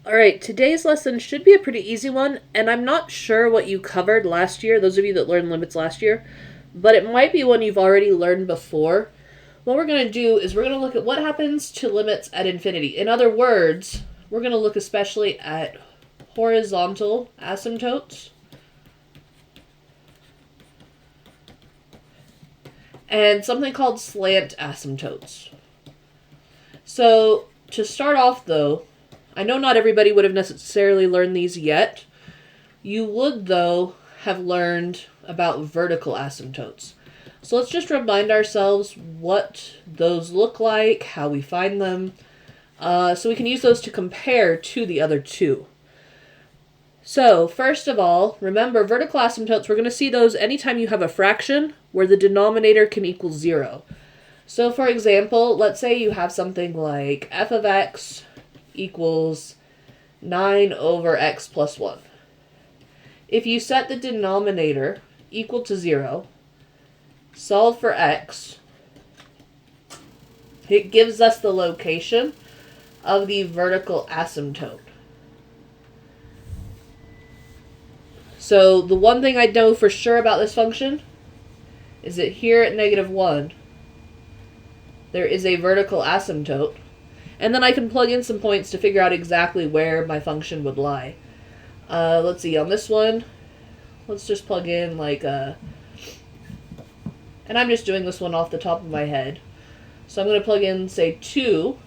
Alright, today's lesson should be a pretty easy one, and I'm not sure what you covered last year, those of you that learned limits last year, but it might be one you've already learned before. What we're going to do is we're going to look at what happens to limits at infinity. In other words, we're going to look especially at horizontal asymptotes and something called slant asymptotes. So, to start off though, I know not everybody would have necessarily learned these yet. You would, though, have learned about vertical asymptotes. So let's just remind ourselves what those look like, how we find them, so we can use those to compare to the other two. So, first of all, remember vertical asymptotes, we're going to see those anytime you have a fraction where the denominator can equal 0. So, for example, let's say you have something like f of x equals 9 over x plus 1. If you set the denominator equal to 0, solve for x, it gives us the location of the vertical asymptote. So the one thing I know for sure about this function is that here at -1, there is a vertical asymptote, and then I can plug in some points to figure out exactly where my function would lie. Let's see, on this one, let's just plug in like and I'm just doing this one off the top of my head. So I'm going to plug in, say, 2,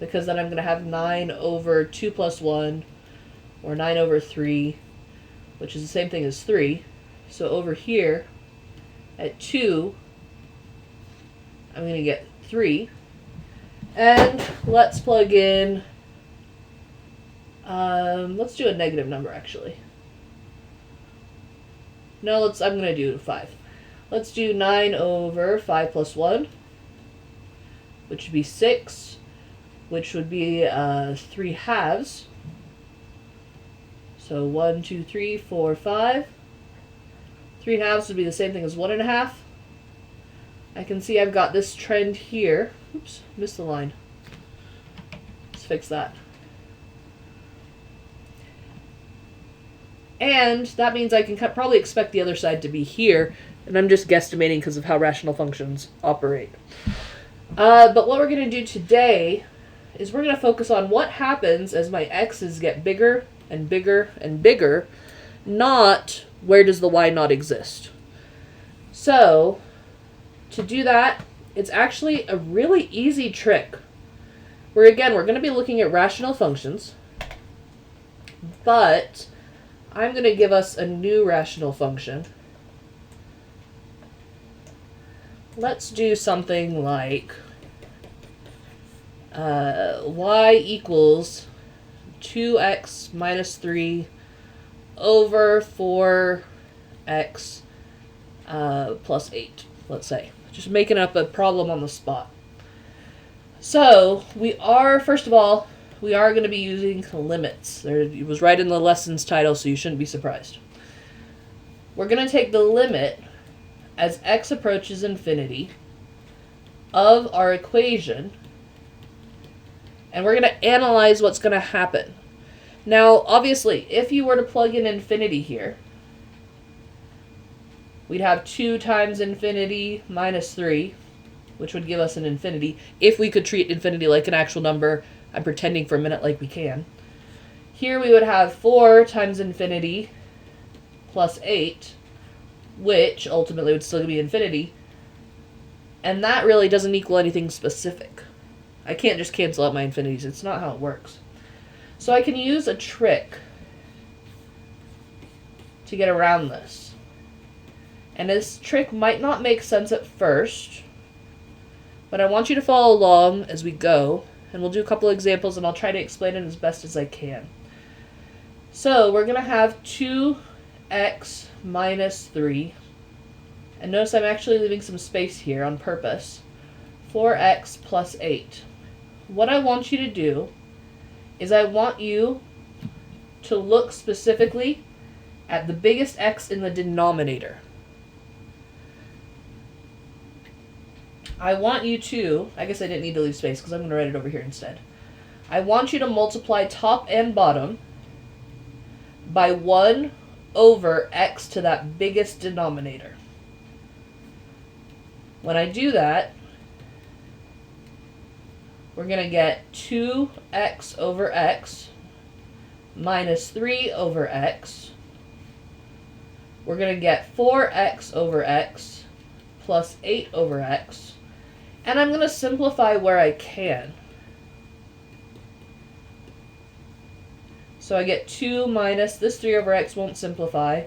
because then I'm going to have 9 over 2 plus 1, or 9 over 3, which is the same thing as 3. So over here, at 2, I'm going to get 3. And let's plug in, let's do a negative number, actually. No, I'm going to do 5. Let's do 9 over 5 plus 1, which would be 6, which would be 3 halves. So 1, 2, 3, 4, 5. 3 halves would be the same thing as 1.5. I can see I've got this trend here. Oops, missed the line. Let's fix that. And that means I can probably expect the other side to be here, and I'm just guesstimating because of how rational functions operate. But what we're going to do today is we're going to focus on what happens as my x's get bigger and bigger and bigger, not where does the y not exist. So, to do that, it's actually a really easy trick. Where again, we're going to be looking at rational functions, but I'm going to give us a new rational function. Let's do something like y equals 2x minus 3 over 4x plus 8, let's say. Just making up a problem on the spot. So, first of all, we are going to be using limits. It was right in the lesson's title, so you shouldn't be surprised. We're going to take the limit as x approaches infinity of our equation, and we're going to analyze what's going to happen. Now, obviously, if you were to plug in infinity here, we'd have 2 times infinity minus 3, which would give us an infinity. If we could treat infinity like an actual number, I'm pretending for a minute like we can. Here we would have 4 times infinity plus 8, which ultimately would still be infinity. And that really doesn't equal anything specific. I can't just cancel out my infinities. It's not how it works. So I can use a trick to get around this. And this trick might not make sense at first, but I want you to follow along as we go, and we'll do a couple examples, and I'll try to explain it as best as I can. So we're going to have 2x minus 3, and notice I'm actually leaving some space here on purpose, 4x plus 8. What I want you to do is I want you to look specifically at the biggest x in the denominator. I want you to, I guess I didn't need to leave space because I'm going to write it over here instead. I want you to multiply top and bottom by 1 over x to that biggest denominator. When I do that, we're going to get 2x over x minus 3 over x. We're going to get 4x over x plus 8 over x. And I'm going to simplify where I can. So I get 2 minus, this 3 over x won't simplify.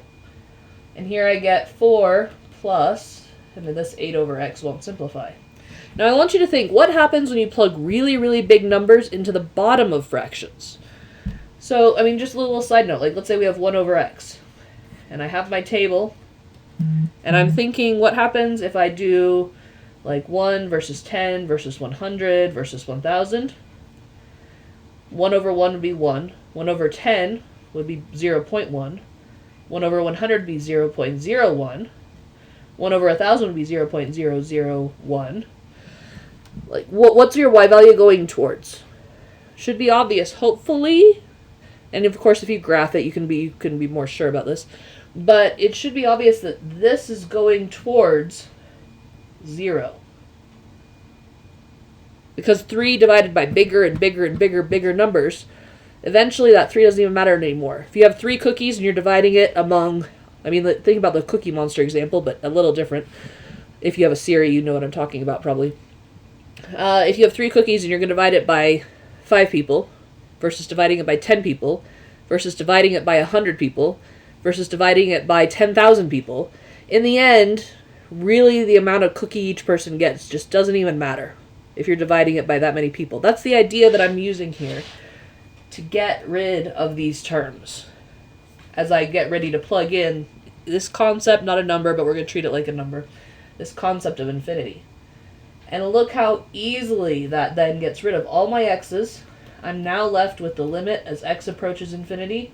And here I get 4 plus, and then this 8 over x won't simplify. Now I want you to think, what happens when you plug really, really big numbers into the bottom of fractions? So, I mean, just a little side note, like let's say we have 1 over x. And I have my table, and I'm thinking, what happens if I do like 1 versus 10 versus 100 versus 1000? 1 over 1 would be 1. 1 over 10 would be 0.1. 1 over 100 would be 0.01. 1 over 1000 would be 0.001. Like, what's your y value going towards? Should be obvious, hopefully. And of course, if you graph it, you can be more sure about this. But it should be obvious that this is going towards 0. Because 3 divided by bigger and bigger and bigger numbers, eventually that 3 doesn't even matter anymore. If you have 3 cookies and you're dividing it among, I mean, think about the Cookie Monster example, but a little different. If you have a Siri, you know what I'm talking about probably. If you have 3 cookies and you're going to divide it by 5 people, versus dividing it by 10 people, versus dividing it by 100 people, versus dividing it by 10,000 people, in the end, really the amount of cookie each person gets just doesn't even matter if you're dividing it by that many people. That's the idea that I'm using here to get rid of these terms. As I get ready to plug in this concept, not a number, but we're going to treat it like a number, this concept of infinity. And look how easily that then gets rid of all my x's. I'm now left with the limit as x approaches infinity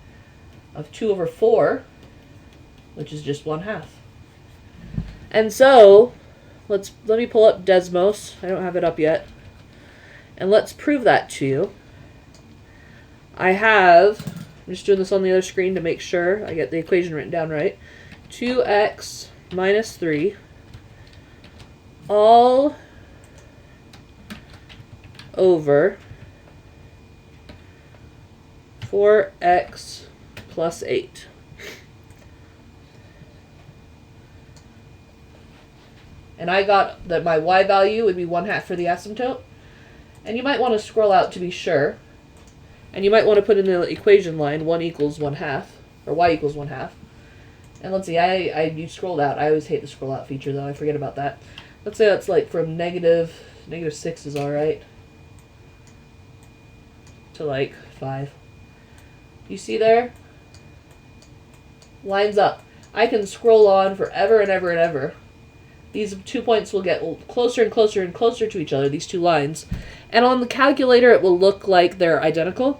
of 2 over 4, which is just 1/2. And so, let me pull up Desmos. I don't have it up yet. And let's prove that to you. I'm just doing this on the other screen to make sure I get the equation written down right. 2x minus 3 all over 4x plus 8. And I got that my y value would be 1/2 for the asymptote. And you might want to scroll out to be sure. And you might want to put in the equation line 1 equals 1/2, or y equals 1/2. And let's see, you scrolled out. I always hate the scroll out feature though, I forget about that. Let's say that's like from negative 6 is alright, to like 5. You see there? Lines up. I can scroll on forever and ever and ever. These 2 points will get closer and closer and closer to each other, these 2 lines. And on the calculator, it will look like they're identical.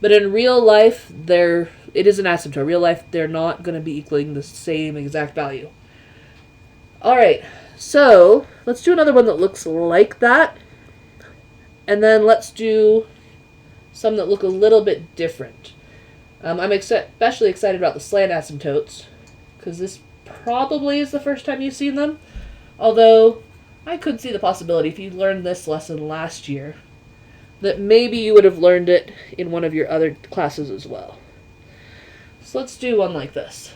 But in real life, it is an asymptote. In real life, they're not going to be equaling the same exact value. Alright, so let's do another one that looks like that. And then let's do some that look a little bit different. I'm especially excited about the slant asymptotes, because this probably is the first time you've seen them. Although, I could see the possibility, if you learned this lesson last year, that maybe you would have learned it in one of your other classes as well. So let's do one like this.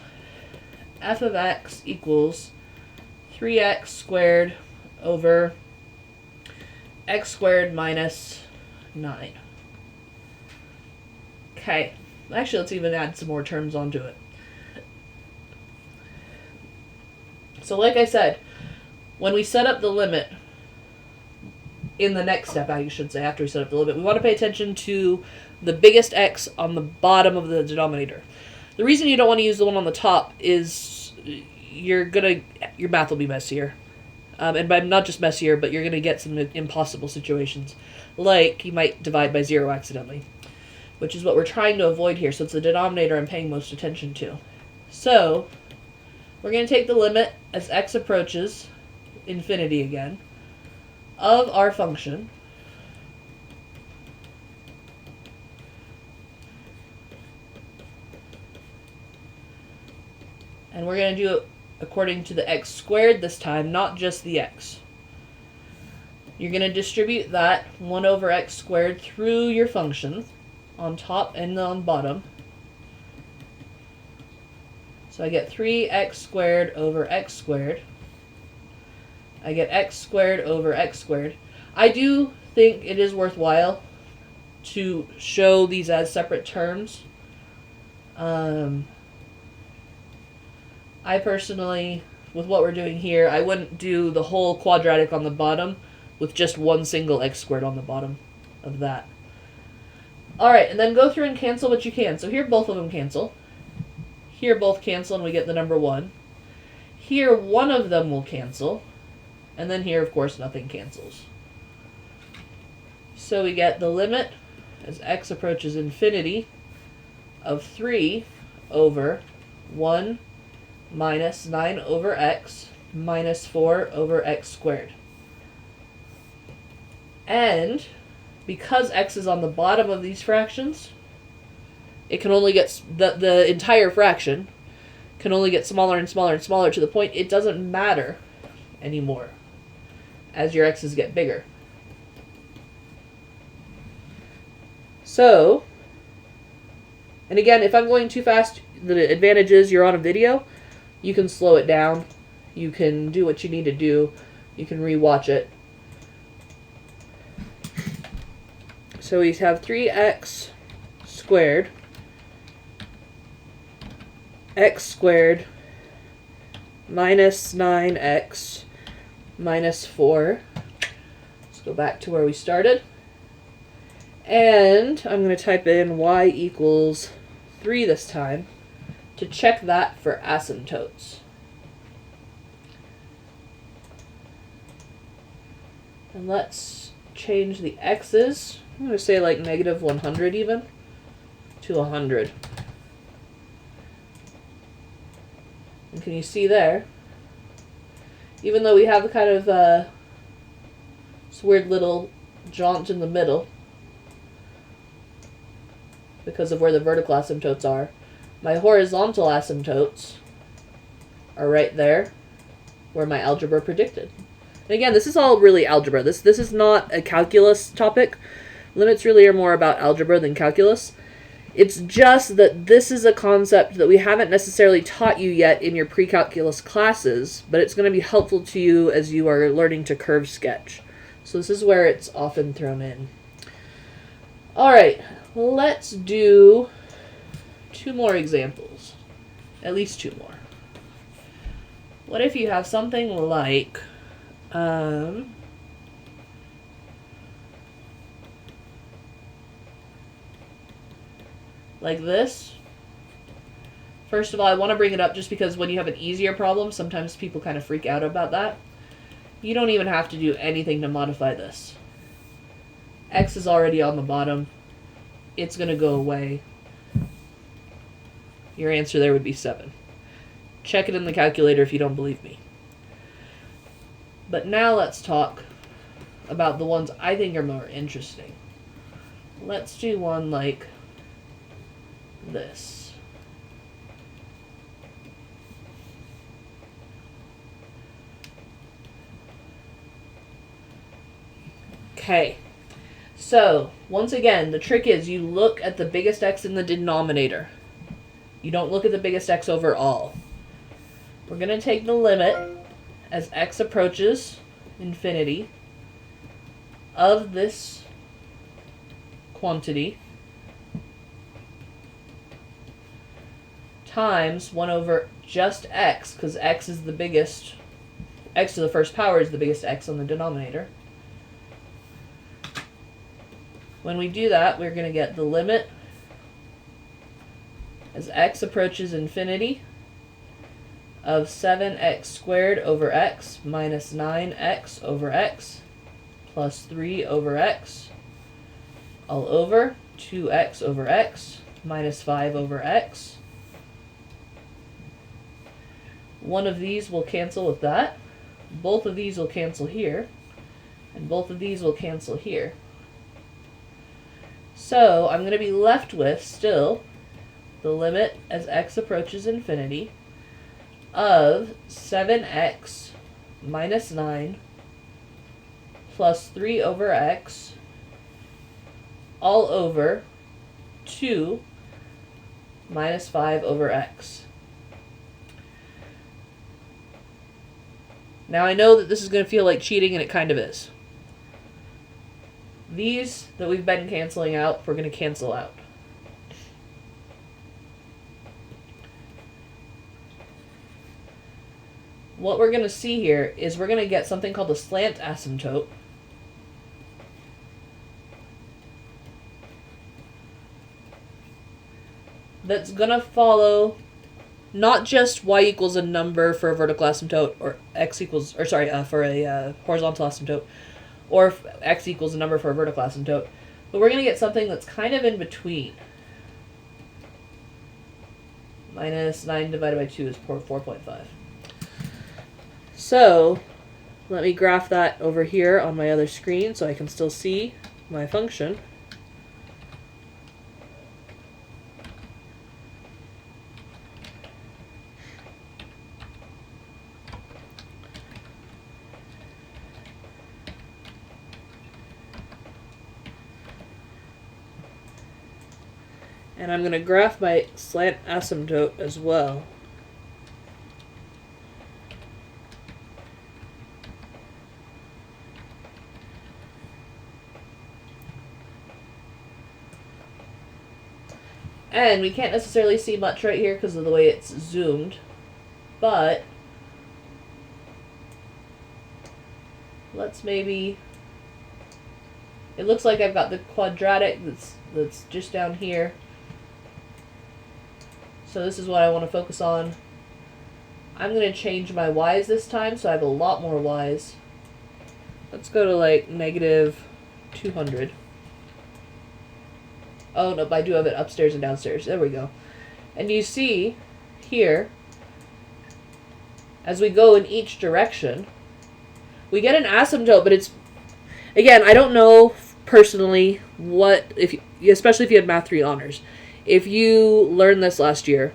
F of x equals 3x squared over x squared minus 9. Okay. Actually, let's even add some more terms onto it. So like I said, when we set up the limit, in the next step, I should say, after we set up the limit, we want to pay attention to the biggest x on the bottom of the denominator. The reason you don't want to use the one on the top is your math will be messier. And by not just messier, but you're going to get some impossible situations. Like, you might divide by 0 accidentally, which is what we're trying to avoid here, so it's the denominator I'm paying most attention to. So, we're going to take the limit as x approaches infinity again of our function And we're going to do it according to the x squared this time, not just the x. You're going to distribute that 1 over x squared through your function on top and on bottom. So I get 3x squared over x squared. I get x squared over x squared. I do think it is worthwhile to show these as separate terms. I personally, with what we're doing here, I wouldn't do the whole quadratic on the bottom with just one single x squared on the bottom of that. Alright, and then go through and cancel what you can. So here both of them cancel. Here both cancel and we get the number 1. Here one of them will cancel. And then here, of course, nothing cancels. So we get the limit as x approaches infinity of 3 over 1 minus 9 over x minus 4 over x squared. And because x is on the bottom of these fractions, it can only get, the entire fraction can only get smaller and smaller and smaller to the point it doesn't matter anymore as your x's get bigger. So, and again, if I'm going too fast, the advantage is you're on a video. You can slow it down. You can do what you need to do. You can rewatch it. So we have 3x squared, x squared, minus 9x, minus 4. Let's go back to where we started. And I'm going to type in y equals 3 this time to check that for asymptotes. And let's change the x's. I'm going to say like negative 100 even to 100. And can you see there? Even though we have kind of this weird little jaunt in the middle because of where the vertical asymptotes are, my horizontal asymptotes are right there where my algebra predicted. And again, this is all really algebra. This is not a calculus topic. Limits really are more about algebra than calculus. It's just that this is a concept that we haven't necessarily taught you yet in your pre-calculus classes, but it's going to be helpful to you as you are learning to curve sketch. So this is where it's often thrown in. Alright, let's do 2 more examples. At least 2 more. What if you have something like this. First of all, I want to bring it up just because when you have an easier problem, sometimes people kind of freak out about that. You don't even have to do anything to modify this. X is already on the bottom. It's going to go away. Your answer there would be 7. Check it in the calculator if you don't believe me. But now let's talk about the ones I think are more interesting. Let's do one like this. Okay, so once again, the trick is you look at the biggest x in the denominator. You don't look at the biggest x overall. We're going to take the limit as x approaches infinity of this quantity times 1 over just x, because x is the biggest, x to the first power is the biggest x on the denominator. When we do that, we're going to get the limit as x approaches infinity of 7x squared over x minus 9x over x plus 3 over x all over 2x over x minus 5 over x. One of these will cancel with that. Both of these will cancel here. And both of these will cancel here. So I'm going to be left with still the limit as x approaches infinity of 7x minus 9 plus 3 over x all over 2 minus 5 over x. Now I know that this is going to feel like cheating, and it kind of is. These that we've been canceling out, we're going to cancel out. What we're going to see here is we're going to get something called a slant asymptote. That's going to follow not just y equals a number for a vertical asymptote, or x equals, or sorry, for a horizontal asymptote, or if x equals a number for a vertical asymptote, but we're going to get something that's kind of in between. Minus 9 divided by 2 is 4.5. So, let me graph that over here on my other screen so I can still see my function. And I'm going to graph my slant asymptote as well. And we can't necessarily see much right here because of the way it's zoomed, but let's maybe, it looks like I've got the quadratic that's just down here. So this is what I want to focus on. I'm going to change my y's this time, so I have a lot more y's. Let's go to like negative 200. Oh, no, I do have it upstairs and downstairs. There we go. And you see here, as we go in each direction, we get an asymptote, but it's, again, I don't know personally what, especially if you had Math 3 honors, if you learned this last year,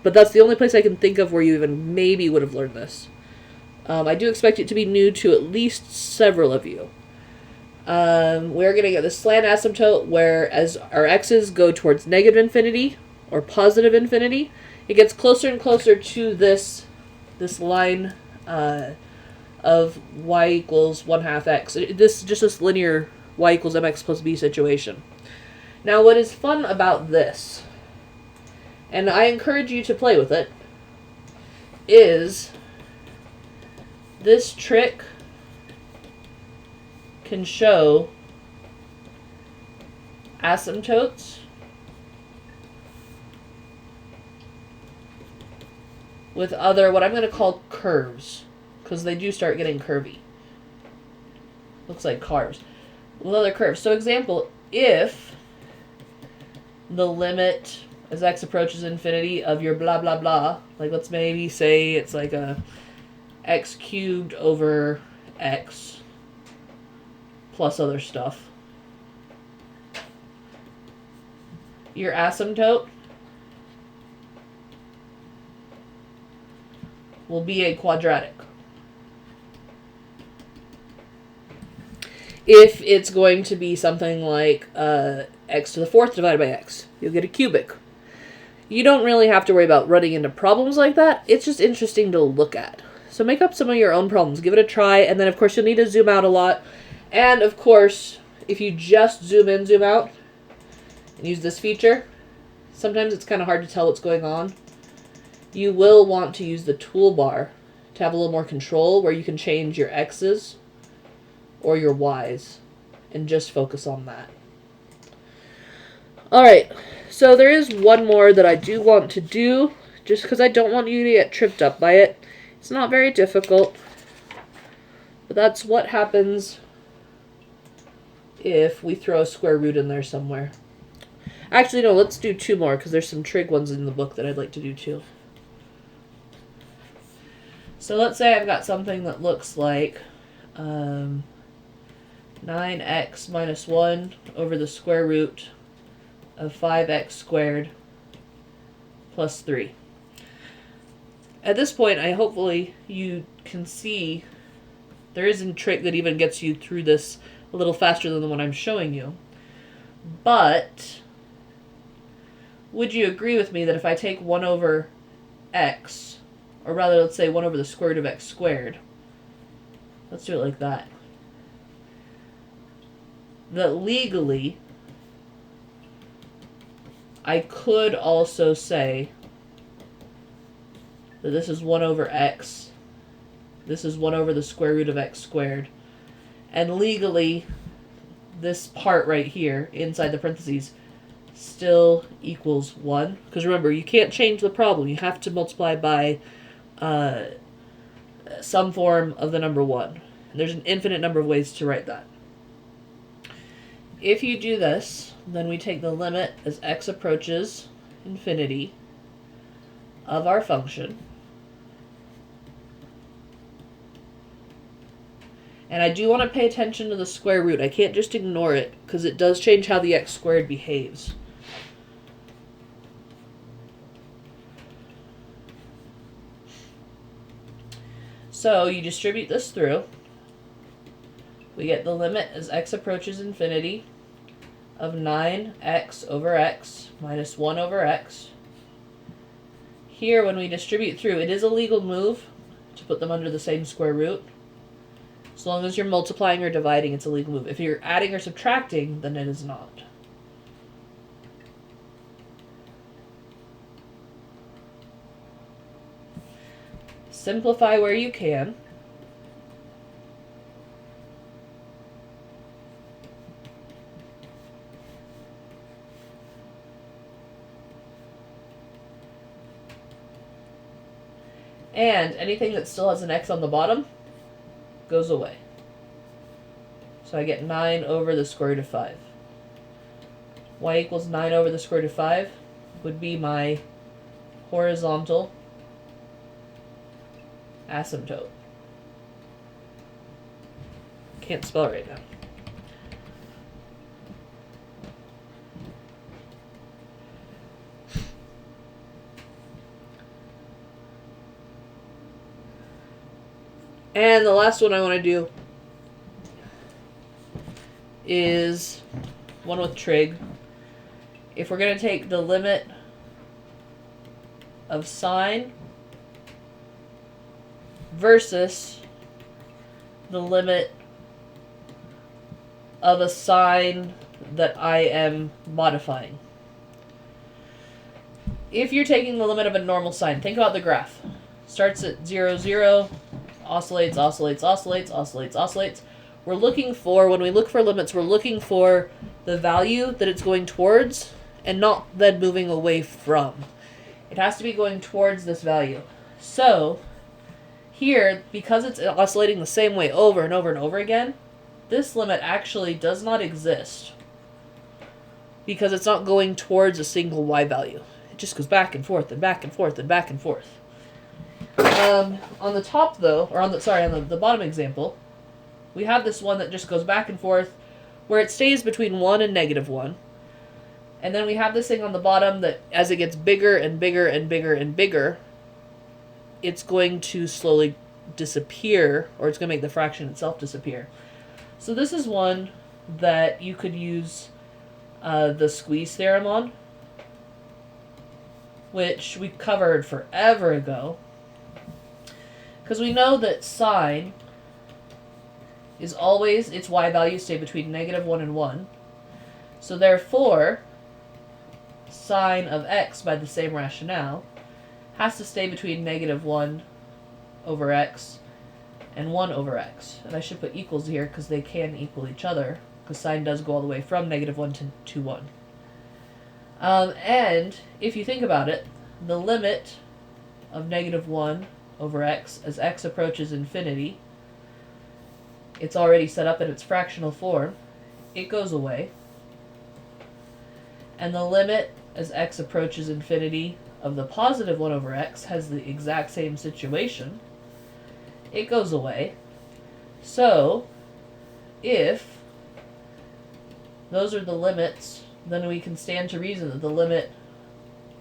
but that's the only place I can think of where you even maybe would have learned this. I do expect it to be new to at least several of you. We're going to get the slant asymptote where as our x's go towards negative infinity or positive infinity, it gets closer and closer to this line of y equals 1/2 x. This is just this linear y equals mx plus b situation. Now what is fun about this, and I encourage you to play with it, is this trick can show asymptotes with other, what I'm going to call curves, because they do start getting curvy. Looks like cars. With other curves. So example, if the limit as x approaches infinity of your blah blah blah, like let's maybe say it's like a x cubed over x plus other stuff. Your asymptote will be a quadratic. If it's going to be something like x to the 4th divided by x, you'll get a cubic. You don't really have to worry about running into problems like that. It's just interesting to look at. So make up some of your own problems. Give it a try, and then of course you'll need to zoom out a lot. And of course, if you just zoom in, zoom out, and use this feature, sometimes it's kind of hard to tell what's going on. You will want to use the toolbar to have a little more control where you can change your x's or your y's and just focus on that. Alright, so there is one more that I do want to do just because I don't want you to get tripped up by it. It's not very difficult, but that's what happens if we throw a square root in there somewhere. Actually, no, let's do two more because there's some trig ones in the book that I'd like to do too. So let's say I've got something that looks like 9x minus 1 over the square root of 5x squared plus 3. At this point, hopefully you can see there is a trick that even gets you through this a little faster than the one I'm showing you. But would you agree with me that if I take 1 over x, or rather let's say 1 over the square root of x squared, let's do it like that, that legally I could also say that this is 1 over x, this is 1 over the square root of x squared, and legally this part right here inside the parentheses still equals 1. Because remember, you can't change the problem. You have to multiply by some form of the number 1. And there's an infinite number of ways to write that. If you do this, then we take the limit as x approaches infinity of our function. And I do want to pay attention to the square root. I can't just ignore it, because it does change how the x squared behaves. So you distribute this through. We get the limit as x approaches infinity of 9x over x minus 1 over x. Here, when we distribute through, it is a legal move to put them under the same square root. As long as you're multiplying or dividing, it's a legal move. If you're adding or subtracting, then it is not. Simplify where you can. And anything that still has an x on the bottom goes away. So I get 9 over the square root of 5. Y equals 9 over the square root of 5 would be my horizontal asymptote. Can't spell it right now. And the last one I want to do is one with trig. If we're going to take the limit of sine versus the limit of a sign that I am modifying. If you're taking the limit of a normal sine, think about the graph. Starts at 0, 0, oscillates, oscillates, oscillates, oscillates, oscillates. We're looking for, when we look for limits, we're looking for the value that it's going towards and not then moving away from. It has to be going towards this value. So here, because it's oscillating the same way over and over and over again, this limit actually does not exist because it's not going towards a single y value. It just goes back and forth and back and forth and back and forth. On the top though, or on the bottom example, we have this one that just goes back and forth where it stays between 1 and -1. And then we have this thing on the bottom that as it gets bigger and bigger and bigger and bigger, it's going to slowly disappear, or it's going to make the fraction itself disappear. So this is one that you could use the squeeze theorem on, which we covered forever ago. Because we know that sine is always, its y values stay between -1 and 1. So therefore, sine of x, by the same rationale, has to stay between -1 over x and 1 over x. And I should put equals here because they can equal each other, because sine does go all the way from -1 to 1. And if you think about it, the limit of -1 over x as x approaches infinity, it's already set up in its fractional form, it goes away. And the limit as x approaches infinity of the positive 1 over x has the exact same situation. It goes away. So, if those are the limits, then we can stand to reason that the limit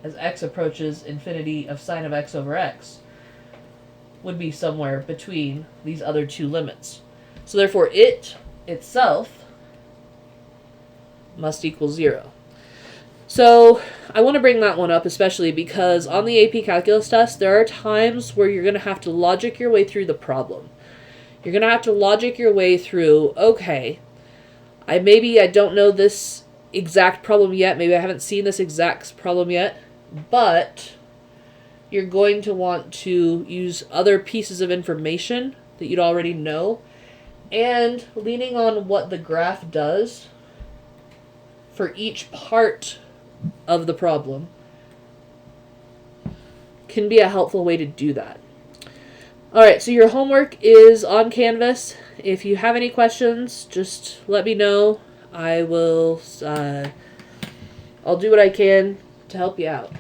as x approaches infinity of sine of x over x would be somewhere between these other two limits. So therefore it itself must equal 0. So I want to bring that one up especially because on the AP Calculus test, there are times where you're going to have to logic your way through the problem. You're going to have to logic your way through, okay, maybe I don't know this exact problem yet, maybe I haven't seen this exact problem yet, but you're going to want to use other pieces of information that you'd already know, and leaning on what the graph does for each part of the problem can be a helpful way to do that. Alright, so your homework is on Canvas. If you have any questions, just let me know. I'll do what I can to help you out.